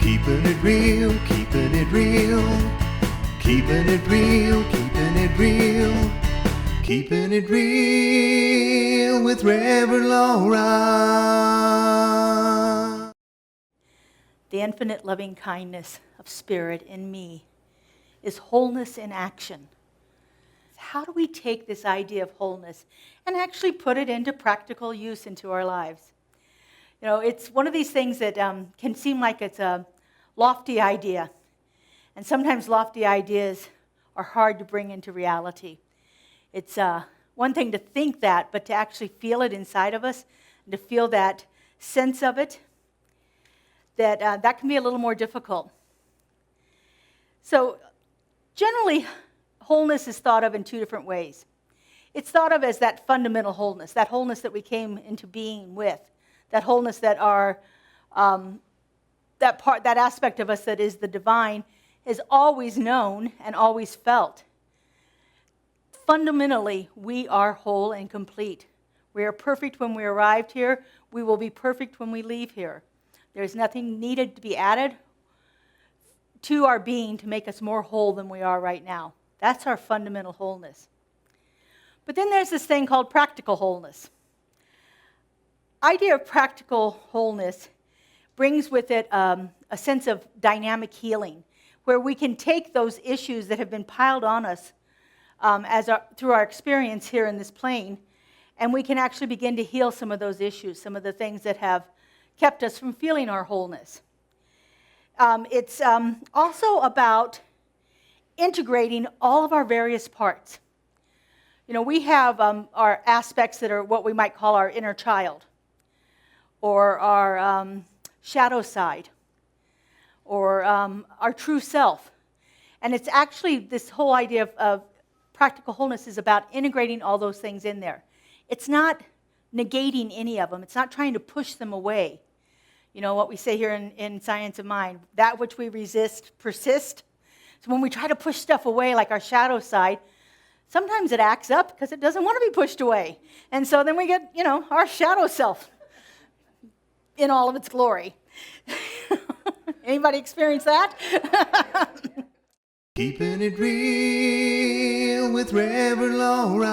Keeping it real, keeping it real. Keeping it real, keeping it real. Keeping it real with Reverend Laura. The infinite loving kindness of spirit in me is wholeness in action. How do we take this idea of wholeness and actually put it into practical use into our lives? You know, it's one of these things that can seem like it's a lofty idea. And sometimes lofty ideas are hard to bring into reality. It's one thing to think that, but to actually feel it inside of us, and to feel that sense of it, that can be a little more difficult. So generally, wholeness is thought of in two different ways. It's thought of as that fundamental wholeness that we came into being with, that wholeness that that aspect of us that is the divine is always known and always felt. Fundamentally, we are whole and complete. We are perfect when we arrived here. We will be perfect when we leave here. There's nothing needed to be added to our being to make us more whole than we are right now. That's our fundamental wholeness. But then there's this thing called practical wholeness. Idea of practical wholeness brings with it a sense of dynamic healing, where we can take those issues that have been piled on us through our experience here in this plane, and we can actually begin to heal some of those issues, some of the things that have kept us from feeling our wholeness. It's also about integrating all of our various parts. You know, we have our aspects that are what we might call our inner child, or our shadow side, or our true self. And it's actually this whole idea of practical wholeness is about integrating all those things in there. It's not negating any of them. It's not trying to push them away. You know what we say here in Science of Mind, that which we resist persists. So when we try to push stuff away, like our shadow side, sometimes it acts up because it doesn't want to be pushed away. And so then we get, you know, our shadow self in all of its glory. Anybody experience that? Keeping it real with Reverend Laura.